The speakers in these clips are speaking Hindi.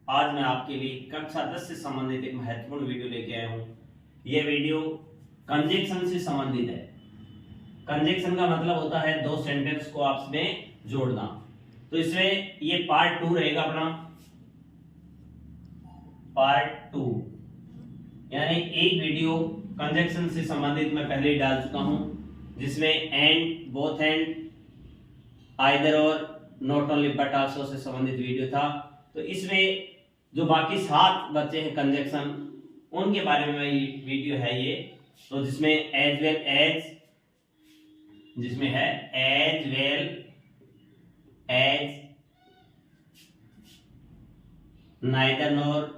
आज मैं आपके लिए कक्षा 10 से संबंधित एक महत्वपूर्ण वीडियो लेके आया हूँ। यह वीडियो कंजक्शन से संबंधित है। कंजक्शन का मतलब होता है दो सेंटेंस को आपस में जोड़ना। तो इसमें ये पार्ट 2 रहेगा अपना, पार्ट 2 यानी एक वीडियो कंजक्शन से संबंधित मैं पहले ही डाल चुका हूँ, जिसमें एंड, बोथ एंड, आइदर और, not only but also say संबंधित वीडियो था। तो इसमें जो बाकी 7 बच्चे हैं कंजक्शन, उनके बारे में वीडियो है ये। तो जिसमें एज वेल एज, जिसमें है as well as, neither nor,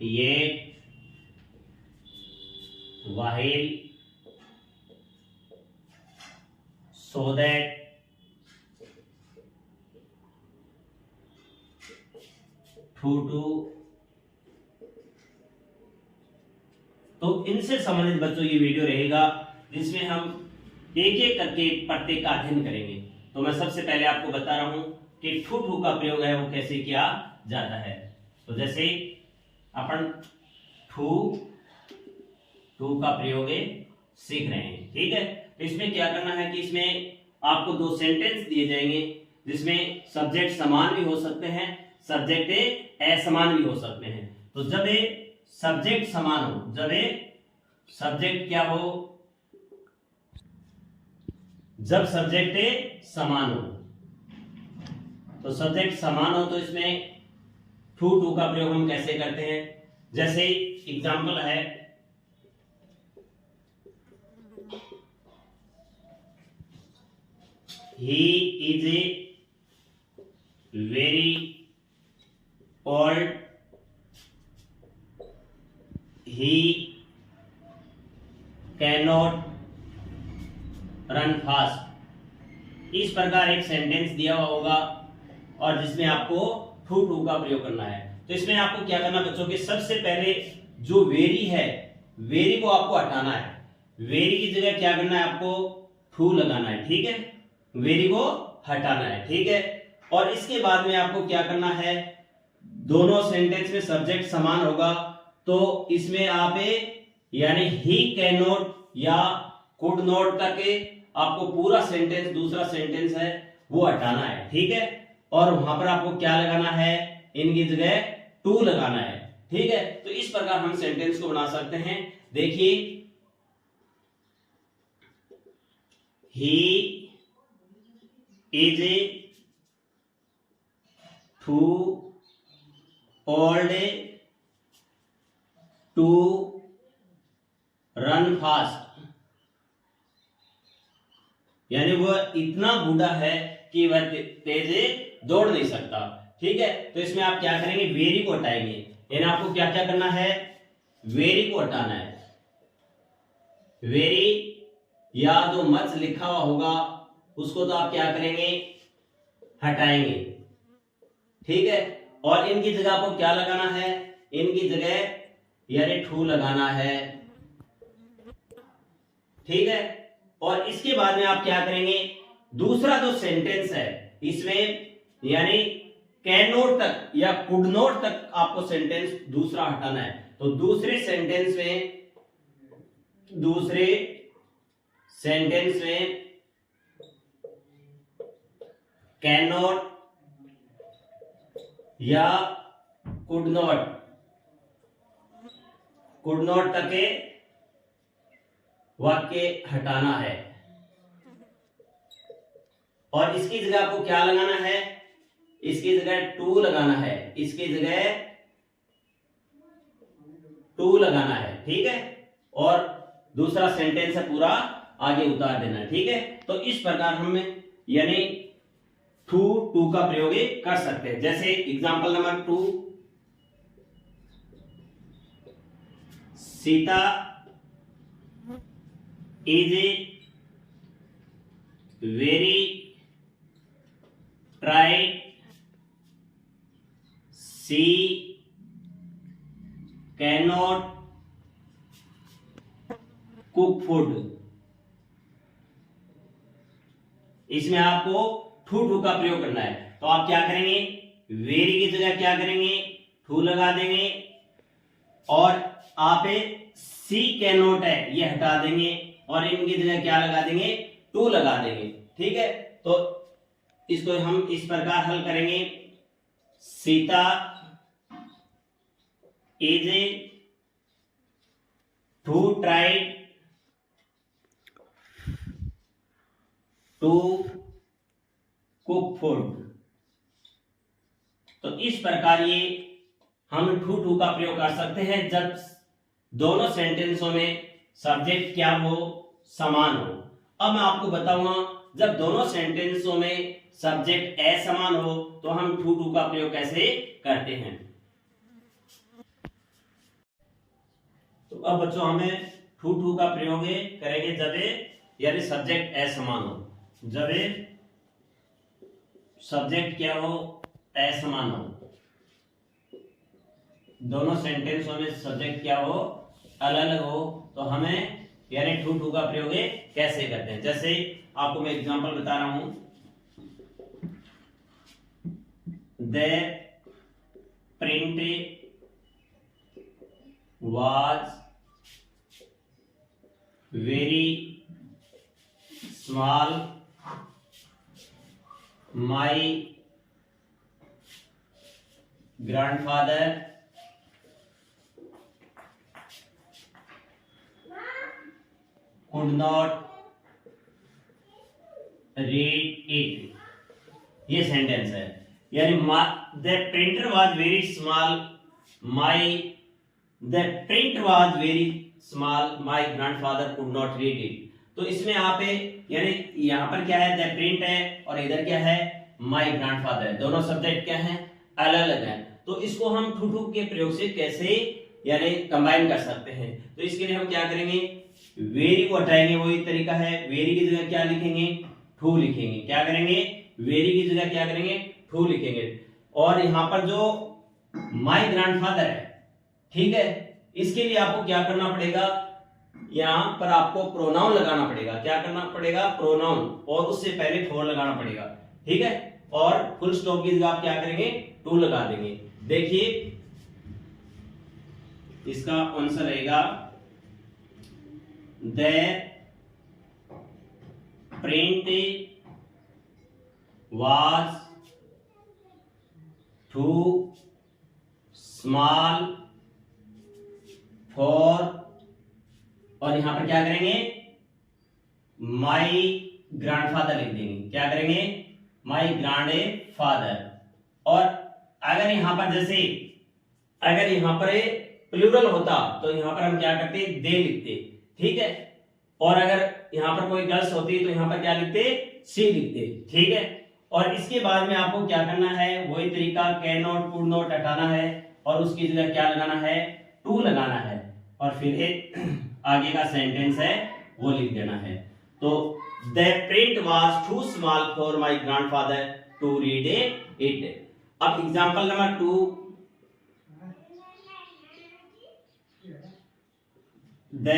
yet, while, so that, to। तो इनसे संबंधित बच्चों ये वीडियो रहेगा, जिसमें हम एक एक करके प्रत्येक का अध्ययन करेंगे। तो मैं सबसे पहले आपको बता रहा हूं कि टू का प्रयोग है वो कैसे किया जाता है। तो जैसे अपन टू का प्रयोग सीख रहे हैं, ठीक है। तो इसमें क्या करना है कि इसमें आपको 2 सेंटेंस दिए जाएंगे, जिसमें सब्जेक्ट समान भी हो सकते हैं, सब्जेक्ट असमान भी हो सकते हैं। तो जब ये सब्जेक्ट समान हो, जब ये सब्जेक्ट क्या हो, जब सब्जेक्ट समान हो, तो सब्जेक्ट समान हो तो इसमें टू का प्रयोग हम कैसे करते हैं। जैसे एग्जांपल है, he is a very old, he cannot run fast। इस प्रकार एक सेंटेंस दिया हुआ होगा और जिसमें आपको टू का प्रयोग करना है। तो इसमें आपको क्या करना बच्चों के, सबसे पहले जो वेरी है, वेरी को आपको हटाना है। वेरी की जगह क्या करना है, आपको टू लगाना है, ठीक है। वेरी को हटाना है, ठीक है। और इसके बाद में आपको क्या करना है, दोनों सेंटेंस में सब्जेक्ट समान होगा, तो इसमें आप यानी ही कैन नॉट या कुड नॉट तक आपको पूरा सेंटेंस, दूसरा सेंटेंस है वो हटाना है, ठीक है। और वहां पर आपको क्या लगाना है, इनकी जगह टू लगाना है, ठीक है। तो इस प्रकार हम सेंटेंस को बना सकते हैं। देखिए, ही is too old to run fast। यानी वह इतना बूढ़ा है कि वह तेज दौड़ नहीं सकता, ठीक है। तो इसमें आप क्या करेंगे, वेरी को हटाएंगे। यानी आपको क्या क्या करना है, वेरी को हटाना है। वेरी या जो मच लिखा हुआ होगा उसको तो आप क्या करेंगे, हटाएंगे, ठीक है। और इनकी जगह आपको क्या लगाना है, इनकी जगह यानी टू लगाना है, ठीक है। और इसके बाद में आप क्या करेंगे, दूसरा जो सेंटेंस है इसमें यानी कैन नॉट तक या कुड नॉट तक आपको सेंटेंस दूसरा हटाना है। तो दूसरे सेंटेंस में कैन नॉट या कुड नॉट तक के वाक्य हटाना है। और इसकी जगह आपको क्या लगाना है, इसकी जगह टू लगाना है, इसकी जगह टू लगाना है, ठीक है। और दूसरा सेंटेंस है पूरा आगे उतार देना, ठीक है। तो इस प्रकार हम यानी टू का प्रयोग कर सकते हैं। जैसे example number 2, Sita is very tried, she cannot cook food. इसमें आपको टू का प्रयोग करना है। तो आप क्या करेंगे, वेरी की जगह क्या करेंगे, टू लगा देंगे, और आप सी कैन नॉट है ये हटा देंगे और इनकी जगह क्या लगा देंगे, टू लगा देंगे। ठीक है, तो इसको हम इस प्रकार हल करेंगे, Sita is too tried to cook food. तो इस प्रकार ये हम टू का प्रयोग कर सकते हैं जब दोनों सेंटेंसों में सब्जेक्ट क्या हो, समान हो। अब मैं आपको बताऊंगा जब दोनों सेंटेंसों में सब्जेक्ट असमान हो तो हम टू का प्रयोग कैसे करते हैं। तो अब बच्चों हमें टू का प्रयोग करेंगे जब यानी सब्जेक्ट असमान हो, जब सब्जेक्ट क्या हो, असमान हो। दोनों सेंटेंसों में सब्जेक्ट क्या हो, अलग अलग हो, तो हमें यानी टू का प्रयोग कैसे करते हैं। जैसे आपको मैं एग्जांपल बता रहा हूं, the print was very small, my grandfather could not read it। ये सेंटेंस है, यानी the printer was very small, the print was very small, my grandfather could not read it. तो इसमें आप यानी यहाँ पर क्या है, द प्रिंट है और इधर क्या है, माई ग्रैंडफादर है। दोनों सब्जेक्ट क्या है, अलग अलग है। तो इसको हम टू के प्रयोग से कैसे यानी कंबाइन कर सकते हैं। तो इसके लिए हम क्या करेंगे, वेरी को हटाएंगे, वही तरीका है, वेरी की जगह क्या लिखेंगे, टू लिखेंगे। क्या करेंगे, वेरी की जगह क्या करेंगे, टू लिखेंगे। और यहां पर जो माय ग्रैंडफादर है, ठीक है, इसके लिए आपको क्या करना पड़ेगा, यहां पर आपको प्रोनाउन लगाना पड़ेगा। क्या करना पड़ेगा, प्रोनाउन, और उससे पहले फोर लगाना पड़ेगा। ठीक है, और फुल स्टॉप की जगह आप क्या करेंगे, टू लगा देंगे। देखिए इसका आंसर रहेगा, the print was too small for, और यहां पर क्या करेंगे, माई ग्रैंडफादर लिख देंगे। क्या करेंगे, माई ग्रैंडफादर। और अगर यहां पर जैसे अगर यहां पर प्लूरल होता तो यहां पर हम क्या करते, दे लिखते। ठीक है, और अगर यहां पर कोई गर्ल्स होती तो यहां पर क्या लिखते, सी लिखते। ठीक है, और इसके बाद में आपको क्या करना है, वही तरीका, कैन नॉट कुड नॉट हटाना है और उसकी जगह क्या लगाना है, टू लगाना है, और फिर आगे का सेंटेंस है वो लिख देना है। तो the print was too small for my grandfather to read it. अब example number 2, the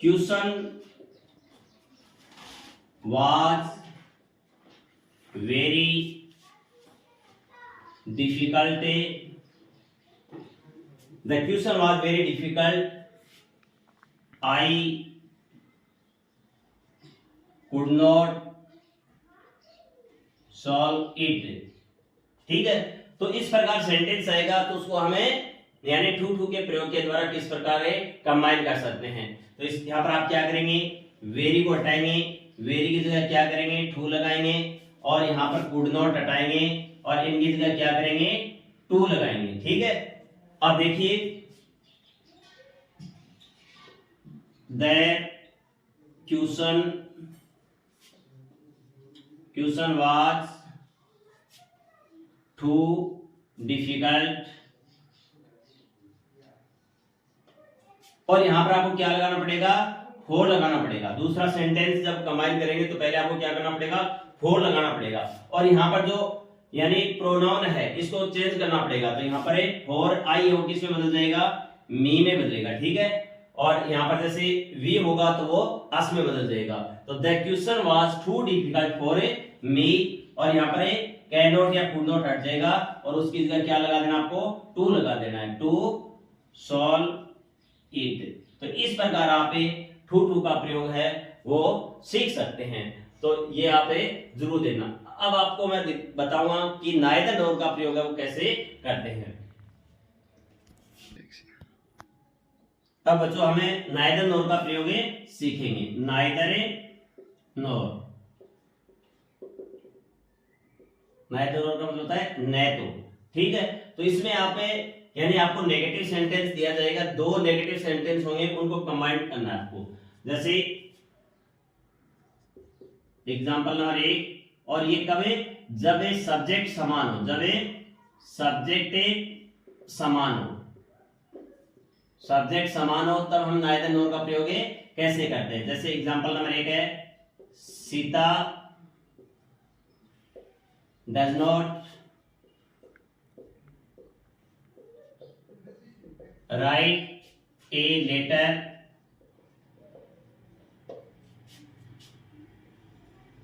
question was very difficult, the question was very difficult, I could not solve it। ठीक है, तो इस प्रकार सेंटेंस आएगा, तो उसको हमें यानी टू के प्रयोग के द्वारा किस प्रकार कंबाइन कर सकते हैं। तो इस यहाँ पर आप क्या करेंगे, वेरी को हटाएंगे, वेरी की जगह क्या करेंगे, टू लगाएंगे, और यहां पर कुड नॉट हटाएंगे और इनकी जगह क्या करेंगे, टू लगाएंगे। ठीक है, अब देखिए, the question was too difficult, और यहां पर आपको क्या लगाना पड़ेगा, फोर लगाना पड़ेगा। दूसरा सेंटेंस जब कंबाइन करेंगे तो पहले आपको क्या करना पड़ेगा, फोर लगाना पड़ेगा, और यहां पर जो यानी प्रोनाउन है इसको चेंज करना पड़ेगा। तो यहां पर फोर आई हो किस में बदल जाएगा, मी में बदलेगा। ठीक है, और यहाँ पर जैसे वी होगा तो वो अस में बदल जाएगा। तो the question was too difficult for me, और यहाँ पर कैन नॉट या कुड नॉट हट जाएगा और उसकी जगह क्या लगा देना, आपको टू लगा देना है, टू सॉल्व इट। तो इस प्रकार आप टू का प्रयोग है वो सीख सकते हैं। तो ये आप जरूर देना। अब आपको मैं बताऊंगा कि नाइदर नॉर का प्रयोग है वो कैसे करते हैं। तब बच्चों हमें नाइदर नॉर का प्रयोग सीखेंगे। नाइदर नॉर, नाइदर नॉर का मतलब होता है न तो, ठीक है। तो इसमें आप यानी आपको नेगेटिव सेंटेंस दिया जाएगा, दो नेगेटिव सेंटेंस होंगे, उनको कंबाइन करना है आपको। जैसे एग्जांपल नंबर 1, और ये कब है, जब सब्जेक्ट समान हो, जब सब्जेक्ट समान हो, सब्जेक्ट समान हो तब हम नाइदर नॉर का प्रयोग कैसे करते हैं। जैसे एग्जांपल नंबर 1 है, Sita does not write a letter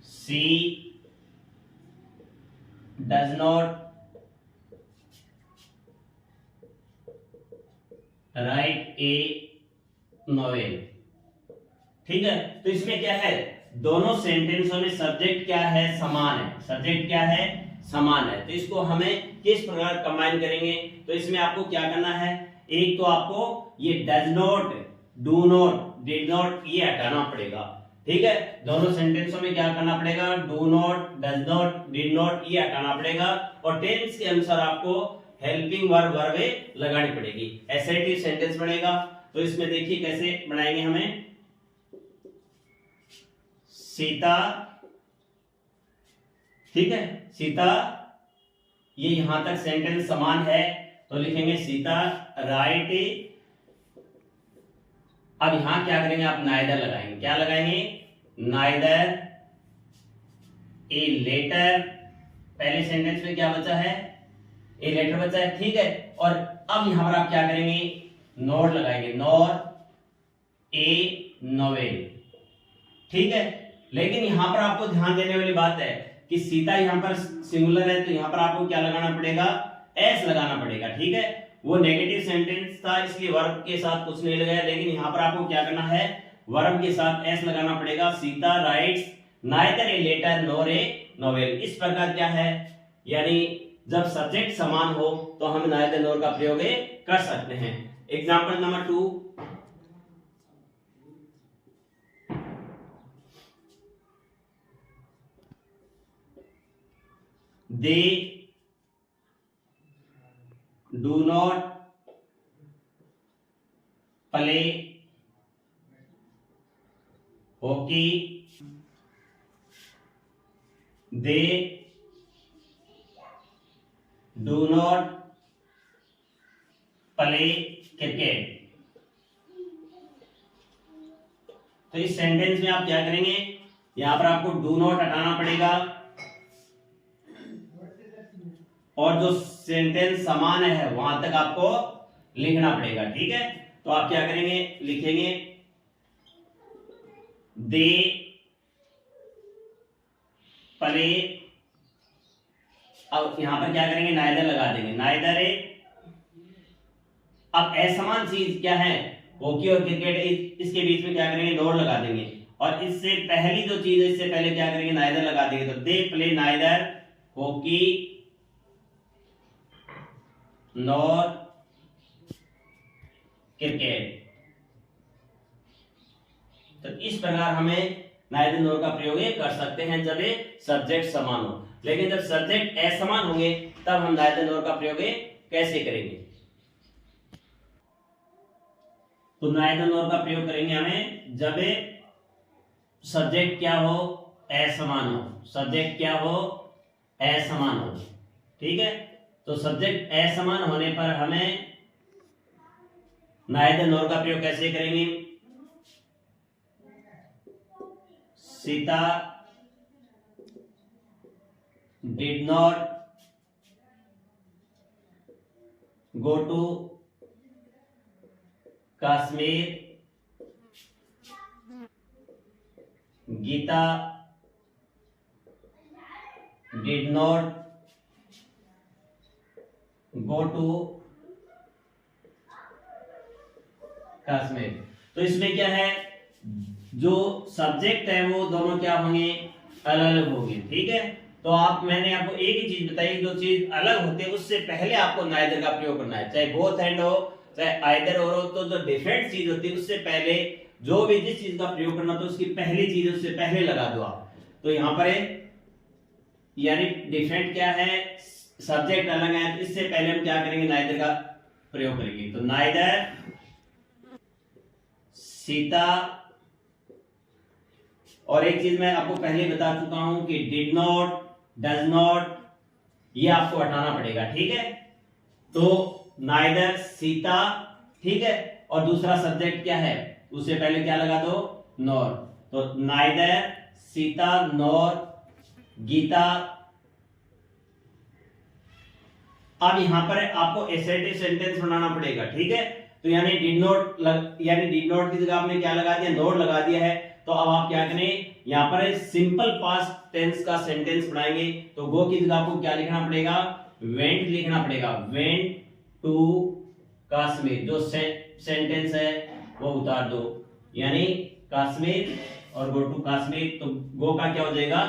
she does not write a novel. ठीक है, तो इसमें क्या है, दोनों सेंटेंसों में सब्जेक्ट क्या है, समान है, सब्जेक्ट क्या है, समान है। तो इसको हमें किस प्रकार कंबाइन करेंगे, तो इसमें आपको क्या करना है, एक तो आपको ये does not, do not, did not ये हटाना पड़ेगा। ठीक है, दोनों सेंटेंसों में क्या करना पड़ेगा, do not, does not, did not ये हटाना पड़ेगा, और टेंस के अनुसार आपको हेल्पिंग वर्ब वर्ब लगानी पड़ेगी, एसर्टिव सेंटेंस बनेगा। तो इसमें देखिए कैसे बनाएंगे हमें, सीता, ठीक है, सीता, ये यहां तक सेंटेंस समान है तो लिखेंगे सीता राइट। अब यहां क्या करेंगे, आप नाइदर लगाएंगे, क्या लगाएंगे, नाइदर ए लेटर, पहले सेंटेंस में क्या बचा है, ए लेटर बचा है, ठीक है। और अब यहां पर आप क्या करेंगे, नॉर लगाएंगे, नॉर ए नोवेल, ठीक है। लेकिन यहां पर आपको ध्यान देने वाली बात है कि सीता यहां पर सिंगुलर है, तो यहां पर आपको क्या लगाना पड़ेगा, एस लगाना पड़ेगा, ठीक है। वो नेगेटिव सेंटेंस था इसलिए वर्ब के साथ कुछ नहीं लगाया, लेकिन यहां पर आपको क्या करना है, वर्ब के साथ एस लगाना पड़ेगा। Sita writes neither a letter nor a novel. इस प्रकार क्या है, यानी जब सब्जेक्ट समान हो तो हम नाइदर नॉर का प्रयोग कर सकते हैं। Example number 2, they do not play hockey, they do not play cricket। तो इस सेंटेंस में आप क्या करेंगे, यहां पर आपको डू नॉट हटाना पड़ेगा, और जो सेंटेंस समान है वहां तक आपको लिखना पड़ेगा, ठीक है। तो आप क्या करेंगे, लिखेंगे दे प्ले, अब यहां पर क्या करेंगे, नाइदर लगा देंगे, नाइदर ए। अब असमान चीज क्या है, हॉकी और क्रिकेट, इसके बीच में क्या करेंगे, नॉर लगा देंगे, और इससे पहली जो चीज है इससे पहले क्या करेंगे, नाइदर लगा देंगे। तो they play neither hockey nor cricket. तो इस प्रकार हमें नाइदर नॉर का प्रयोग कर सकते हैं जब सब्जेक्ट समान हो। लेकिन जब सब्जेक्ट असमान होंगे तब हम नाइदर नॉर का प्रयोग कैसे करेंगे, तो नाइदर नॉर का प्रयोग करेंगे हमें जब सब्जेक्ट क्या हो, असमान हो, सब्जेक्ट क्या हो, असमान हो, ठीक है। तो सब्जेक्ट असमान होने पर हमें नाइदर नॉर का प्रयोग कैसे करेंगे, Sita did not go to Kashmir Gita did not go to classmate. तो इसमें क्या है, जो सब्जेक्ट है वो दोनों क्या होंगे, अलग अलग होंगे। ठीक है, तो मैंने आपको एक ही चीज बताई, जो चीज अलग होती है उससे पहले आपको नाइदर का प्रयोग करना है, चाहे बोथ एंड हो चाहे आइदर और हो। तो जो डिफरेंट चीज होती है उससे पहले जो भी जिस चीज का प्रयोग करना तो उसकी पहली चीज उससे पहले लगा दो आप। तो यहाँ पर यानी डिफरेंट क्या है, सब्जेक्ट अलग है, तो इससे पहले हम क्या करेंगे, नाइदर का प्रयोग करेंगे। तो नाइदर सीता, और एक चीज मैं आपको पहले बता चुका हूं कि डिड नॉट, डज नॉट, ये आपको हटाना पड़ेगा। ठीक है, तो नाइदर सीता, ठीक है, और दूसरा सब्जेक्ट क्या है, उससे पहले क्या लगा दो, नॉर। तो नाइदर सीता नॉर गीता। अब यहां पर आपको एसर्टिव सेंटेंस बनाना पड़ेगा। ठीक है, तो यानी डिड नॉट यानी डिड नॉट की जगह आपने क्या लगा दिया, नॉट लगा दिया है। तो अब आप क्या करें, यहां पर सिंपल पास्ट टेंस का सेंटेंस बनाएंगे। तो गो की जगह आपको क्या लिखना पड़ेगा, वेंट लिखना पड़ेगा, वेंट टू कश्मीर। जो सेंटेंस है वो उतार दो, यानी कश्मीर और गो टू कश्मीर। तो गो का क्या हो जाएगा,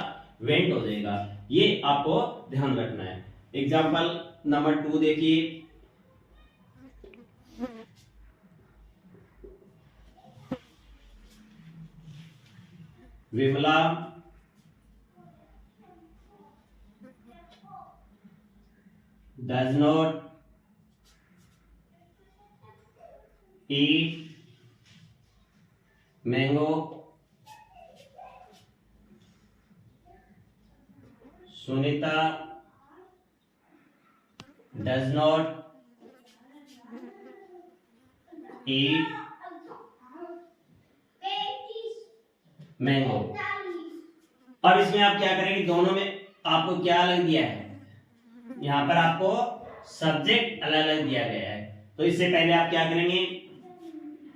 वेंट हो जाएगा। ये आपको ध्यान रखना है। एग्जाम्पल नंबर 2 देखिए, Vimla does not eat mango, Sunita does not eat mango। अब इसमें आप क्या करेंगे, दोनों में आपको क्या अलग दिया है, यहां पर आपको सब्जेक्ट अलग अलग दिया गया है। तो इससे पहले आप क्या करेंगे,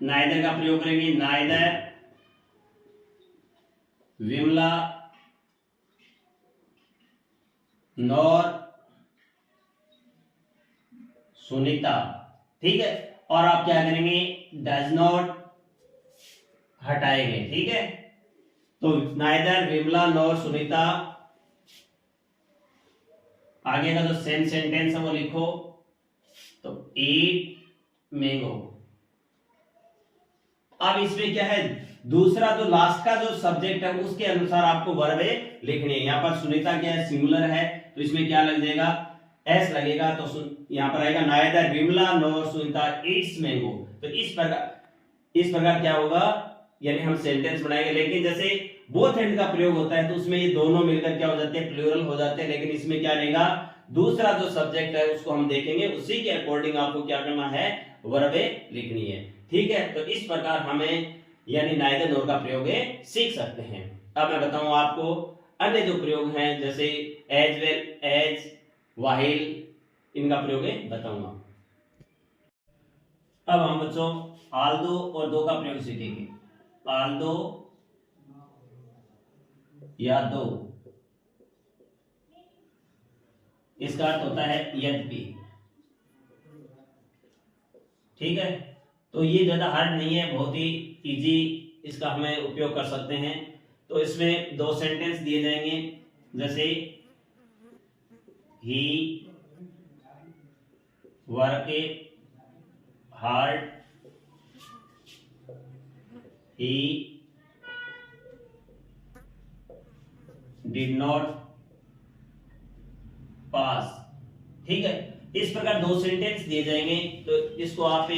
नाइदर का प्रयोग करेंगे, नाइदर विमला नॉर सुनीता। ठीक है, और आप क्या करेंगे, डज नॉट हटाएंगे। ठीक है, तो नाइदर विमला नॉर सुनीता, आगे का जो सेम सेंटेंस है वो लिखो। तो ईट मैंगो। अब इसमें क्या है, दूसरा जो लास्ट का जो सब्जेक्ट है उसके अनुसार आपको वर्ब लिखने हैं। यहाँ पर सुनीता क्या है, सिंगुलर है, तो इसमें क्या लग जाएगा, एस लगेगा। तो यहाँ पर आएगा neither Vimla nor Sunita eats mango. तो इस प्रकार क्या होगा, यानी हम सेंटेंस बनाएंगे। लेकिन जैसे बोथ एंड का प्रयोग होता है तो उसमें ये दोनों मिलकर क्या हो जाते हैं, प्लूरल हो जाते हैं। लेकिन इसमें क्या रहेगा, दूसरा जो सब्जेक्ट है उसको हम देखेंगे, उसी के अकॉर्डिंग आपको क्या करना है, वर्बे लिखनी है। ठीक है, तो इस प्रकार हमें यानी नाइदर नॉर का प्रयोग सीख सकते हैं। अब मैं बताऊं आपको अन्य जो प्रयोग हैं, जैसे एज वेल एज, व्हाइल, इनका प्रयोग बताऊंगा। अब हम बच्चों आल्दो और दो का प्रयोग सीखेंगे। आल्दो या दो, इसका अर्थ होता है यद्यपि। ठीक है, तो ये ज्यादा हार्ड नहीं है, बहुत ही इजी इसका हमें उपयोग कर सकते हैं। तो इसमें दो सेंटेंस दिए जाएंगे, जैसे he work hard, he did not pass. ठीक है, इस प्रकार दो सेंटेंस दिए जाएंगे। तो इसको आप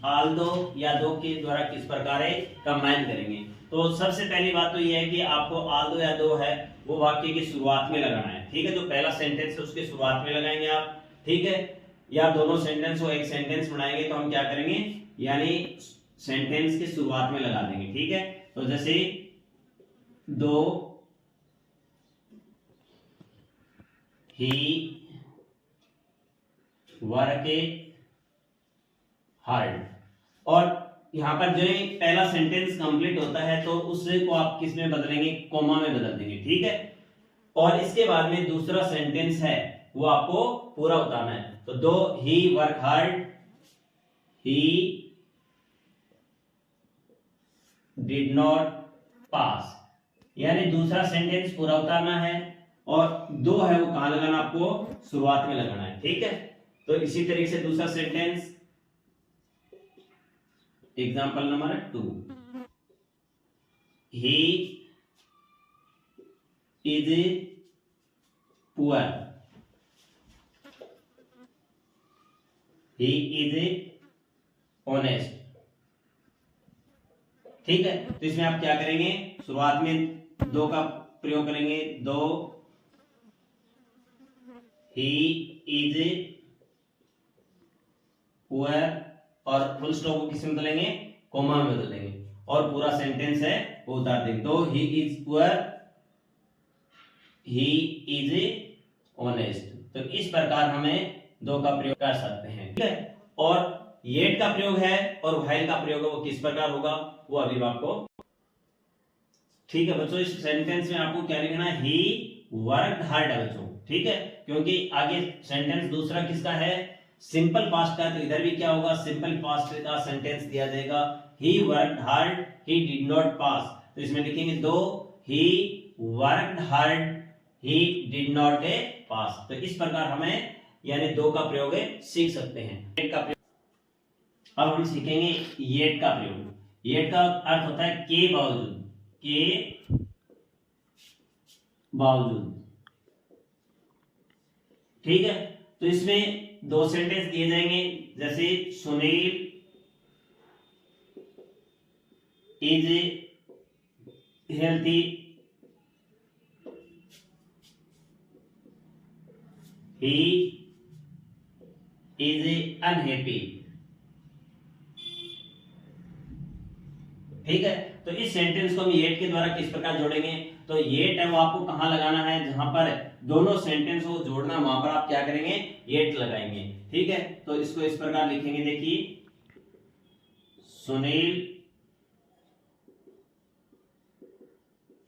आल्दो या दो के द्वारा किस प्रकार कंबाइन करेंगे। तो सबसे पहली बात तो यह है कि आपको आल्दो या दो है वो वाक्य की शुरुआत में लगाना है। ठीक है, जो पहला सेंटेंस है उसके शुरुआत में लगाएंगे आप। ठीक है, या दोनों सेंटेंस को एक सेंटेंस बनाएंगे तो हम क्या करेंगे, यानी सेंटेंस की शुरुआत में लगा देंगे। ठीक है, तो जैसे दो ही वर्क हार्ड, और यहाँ पर जो है पहला सेंटेंस कंप्लीट होता है तो उससे को आप किस में बदलेंगे, कोमा में बदल देंगे, ठीक है। और इसके बाद में दूसरा सेंटेंस है वो आपको पूरा उतारना है। तो two he work hard, he did not pass, यानी दूसरा सेंटेंस पूरा उतारना है और दो है वो कहां लगाना, आपको शुरुआत में लगाना है, ठीक है। तो इसी तरीके से दूसरा sentence, example number 2, he is poor, he is honest, ठीक है। तो इसमें आप क्या करेंगे, शुरुआत में दो का प्रयोग करेंगे, दो ही इज पुअर, और फुल स्टॉप को किसमें बदलेंगे, कोमा में बदल देंगे, और पूरा सेंटेंस है वो उतार देंगे। तो he is poor, he is honest. तो इस प्रकार हमें दो का प्रयोग कर सकते हैं, ठीक है। और येट का प्रयोग है और व्हाइल का प्रयोग है वो किस प्रकार होगा वो अभी आपको, ठीक है बच्चों। इस सेंटेंस में आपको क्या लिखना है, ही वर्कड हार्ड है बच्चों, ठीक है, क्योंकि आगे सेंटेंस दूसरा किसका है, सिंपल पास्ट का। तो इधर भी क्या होगा, सिंपल पास्ट का सेंटेंस दिया जाएगा, he worked hard, he did not पास। तो इसमें लिखेंगे दो he worked hard, he did not पास। तो इस प्रकार हमें यानी दो का प्रयोग सीख सकते हैं। येट का प्रयोग अब हम सीखेंगे, येट का प्रयोग। येट का अर्थ होता है के बावजूद, के बावजूद, ठीक है। तो इसमें दो सेंटेंस दिए जाएंगे, जैसे Sunil is healthy, he is unhappy, ठीक है। तो इस सेंटेंस को हम येट के द्वारा किस प्रकार जोड़ेंगे, तो येट है वो आपको कहां लगाना है, जहां पर दोनों सेंटेंस को जोड़ना वहां पर आप क्या करेंगे, येट लगाएंगे, ठीक है। तो इसको इस प्रकार लिखेंगे, देखिए Sunil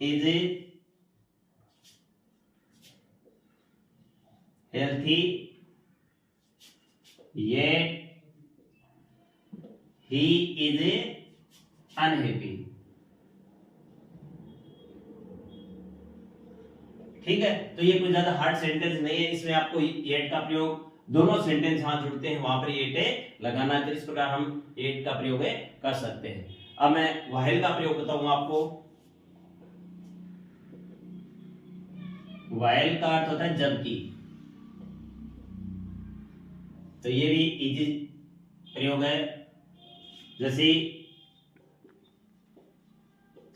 is healthy, yet he is unhappy, ठीक है। तो ये कोई ज्यादा हार्ड सेंटेंस नहीं है, इसमें आपको येट का प्रयोग दोनों सेंटेंस जहां जुड़ते हैं वहां पर येट लगाना है। तो इस प्रकार हम येट का प्रयोग कर सकते हैं। अब मैं व्हाइल का प्रयोग बताऊंगा आपको। व्हाइल का अर्थ होता है जबकि, तो ये भी इजी प्रयोग है, जैसे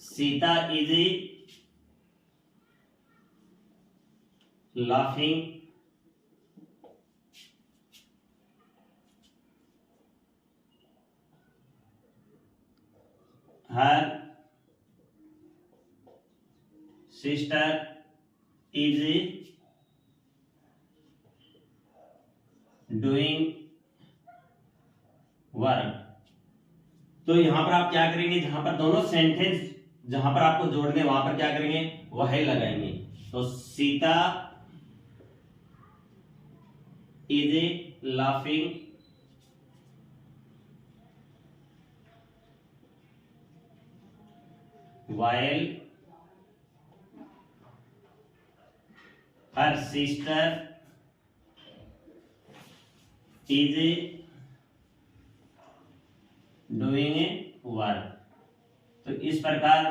Sita is laughing, her sister is doing work। तो यहां पर आप क्या करेंगे, जहां पर दोनों सेंटेंस जहां पर आपको जोड़ने वहां पर क्या करेंगे, व्हाइल लगाएंगे। तो Sita is laughing, while her sister is doing work। तो इस प्रकार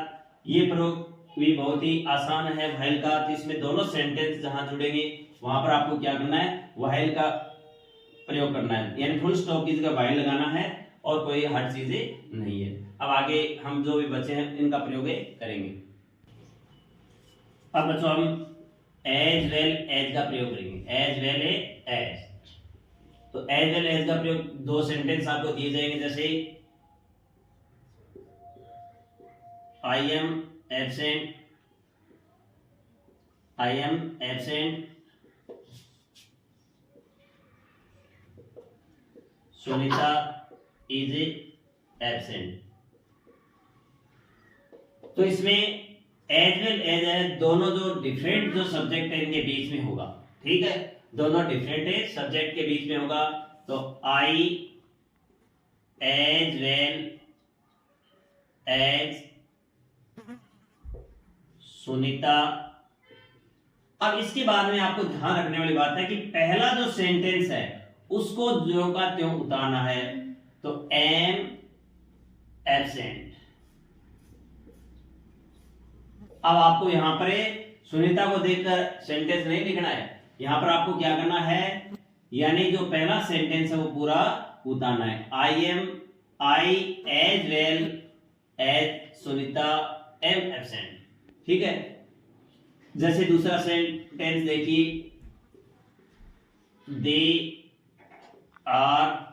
ये प्रयोग भी बहुत ही आसान है व्हाइल का। तो इसमें दोनों सेंटेंस जहां जुड़ेंगे वहां पर आपको क्या करना है, व्हाइल का प्रयोग करना है, यानी फुल स्टॉप की जगह व्हाइल लगाना है और कोई हार्ड चीजें नहीं है। अब आगे हम जो भी बचे हैं इनका प्रयोग करेंगे। अब बच्चों हम एज वेल एज का प्रयोग करेंगे, एज वेल एज। तो एज वेल एज का प्रयोग दो सेंटेंस आपको दिए जाएंगे, जैसे I am absent, I am absent, Sunita is absent. तो इसमें एज वेल एज है, दोनों जो डिफरेंट जो सब्जेक्ट है इनके बीच में होगा, ठीक है, दोनों डिफरेंट है सब्जेक्ट के बीच में होगा। तो आई एज वेल एज सुनीता। अब इसके बाद में आपको ध्यान रखने वाली बात है कि पहला जो सेंटेंस है उसको ज्यों का त्यों उतारना है। तो एम एब्सेंट। अब आपको यहां पर सुनीता को देखकर सेंटेंस नहीं लिखना है, यहां पर आपको क्या करना है, यानी जो पहला सेंटेंस है वो पूरा उतारना है। I as well as Sunita am absent, ठीक है। जैसे दूसरा सेंटेंस देखिए, they are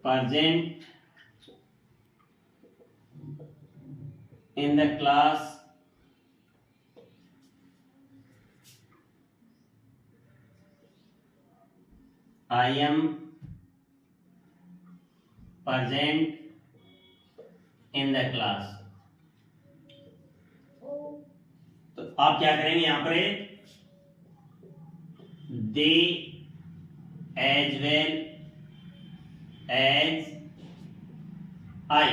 present in the class I am present in the class। तो आप क्या करेंगे यहां पर, दे एज वेल एज आई।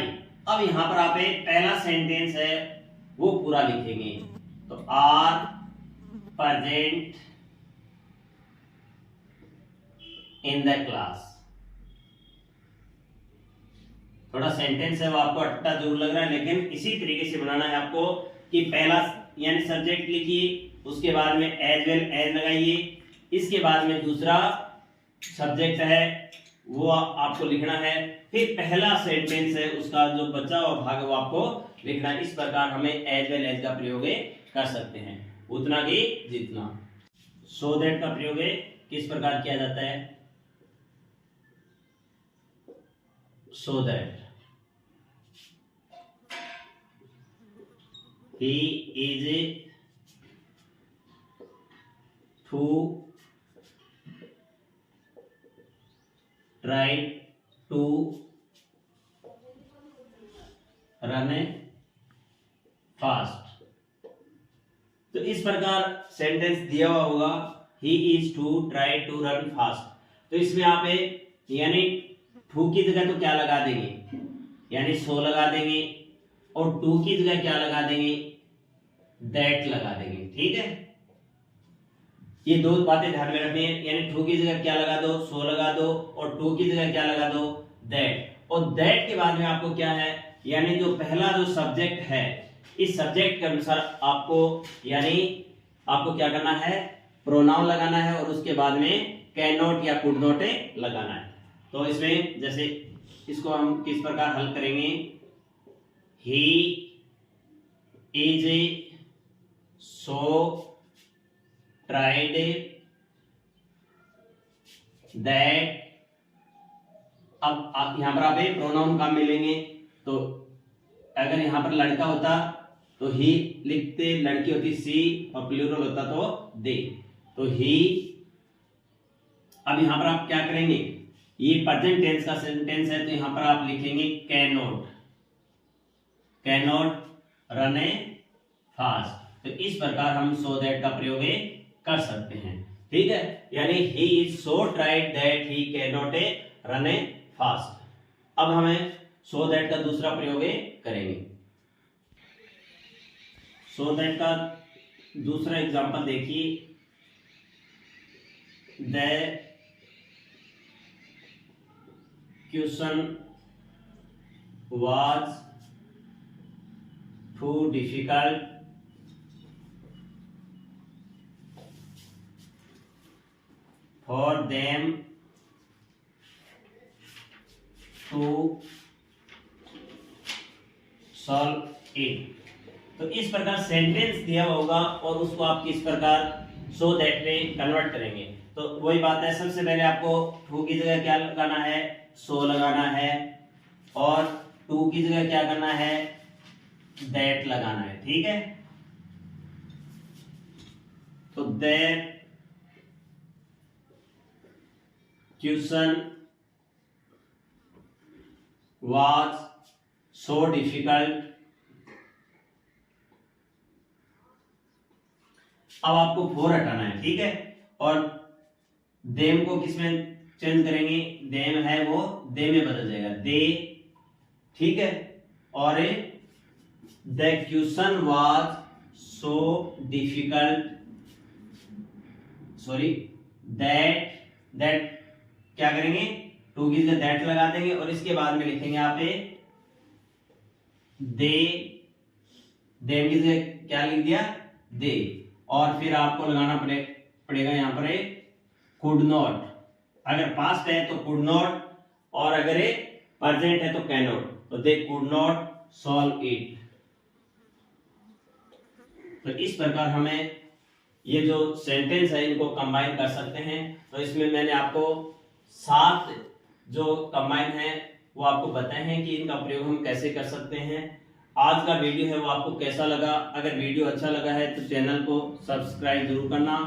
अब यहां पर आप एक पहला सेंटेंस है वो पूरा लिखेंगे। तो are present in the class. थोड़ा सेंटेंस है वो आपको अट्टा जरूर लग रहा है, लेकिन इसी तरीके से बनाना है आपको कि पहला यानी सब्जेक्ट लिखिए, उसके बाद में एज वेल एज लगाइए, इसके बाद में दूसरा सब्जेक्ट है वो आपको लिखना है, फिर पहला सेंटेंस है उसका जो बचा हुआ भाग है वो आपको लिखना है। इस प्रकार हमें एज वेल एज का प्रयोग कर सकते हैं, उतना कि जितना। सो दैट का प्रयोग किस प्रकार किया जाता है, so that he is to try to run fast। तो इस प्रकार सेंटेंस दिया हुआ होगा, he is to try to run fast। तो इसमें आप यानी टू की जगह तो क्या लगा देंगे, यानी सो लगा देंगे, और टू की जगह क्या लगा देंगे, दैट लगा देंगे, ठीक है। ये दो बातें ध्यान में रखनी है, यानी टू की जगह क्या लगा दो, सो लगा दो, और टू की जगह क्या लगा दो, दैट। और दैट के बाद में आपको क्या है, यानी जो पहला जो सब्जेक्ट है इस सब्जेक्ट के अनुसार आपको यानी आपको क्या करना है, प्रोनाउन लगाना है, और उसके बाद में कैन नॉट या कुड नॉट लगाना है। तो इसमें जैसे इसको हम किस प्रकार हल करेंगे, he is so tried that। अब आप यहां पर आप प्रोनाउन काम मिलेंगे, तो अगर यहां पर लड़का होता तो ही लिखते, लड़की होती सी, और प्लूरल होता तो दे। तो ही, अब यहां पर आप क्या करेंगे, ये प्रेजेंट टेंस का सेंटेंस है, तो यहां पर आप लिखेंगे कैन नॉट रन फास्ट। तो इस प्रकार हम सो दैट का प्रयोग कर सकते हैं, ठीक है। यानी he is so tried that he can not run fast. अब हमें सो दैट का दूसरा प्रयोग करेंगे। सो दैट का दूसरा एग्जांपल देखिए, the question was too difficult for them to solve it. तो इस प्रकार सेंटेंस दिया होगा और उसको आप किस प्रकार सो दैट में कन्वर्ट करेंगे। तो वही बात है, सबसे पहले आपको टू की जगह क्या लगाना है, सो लगाना है, और टू की जगह क्या करना है, दैट लगाना है, ठीक है। तो that question was so difficult. अब आपको फोर हटाना है, ठीक है, और देम को किसमें चेंज करेंगे, देम है वो दे में बदल जाएगा, दे, ठीक है, और the question was so difficult, sorry that क्या करेंगे, टू की जगह दैट लगा देंगे और इसके बाद में लिखेंगे आप दे, देम की जगह क्या लिख दिया, दे, और फिर आपको लगाना पड़ेगा यहाँ पर कुड नॉट, अगर पास्ट है तो कुड नॉट, और अगर प्रेजेंट है तो कैन नॉट, तो they could not solve it. तो इस प्रकार हमें ये जो सेंटेंस है इनको कंबाइन कर सकते हैं। तो इसमें मैंने आपको 7 जो कंबाइन है वो आपको बताए हैं कि इनका प्रयोग हम कैसे कर सकते हैं। आज का वीडियो है वो आपको कैसा लगा, अगर वीडियो अच्छा लगा है तो चैनल को सब्सक्राइब जरूर करना,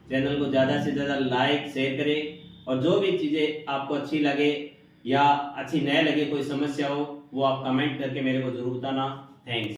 चैनल को ज़्यादा से ज़्यादा लाइक शेयर करें, और जो भी चीज़ें आपको अच्छी लगे या अच्छी न लगे, कोई समस्या हो वो आप कमेंट करके मेरे को जरूर बताना। थैंक्स।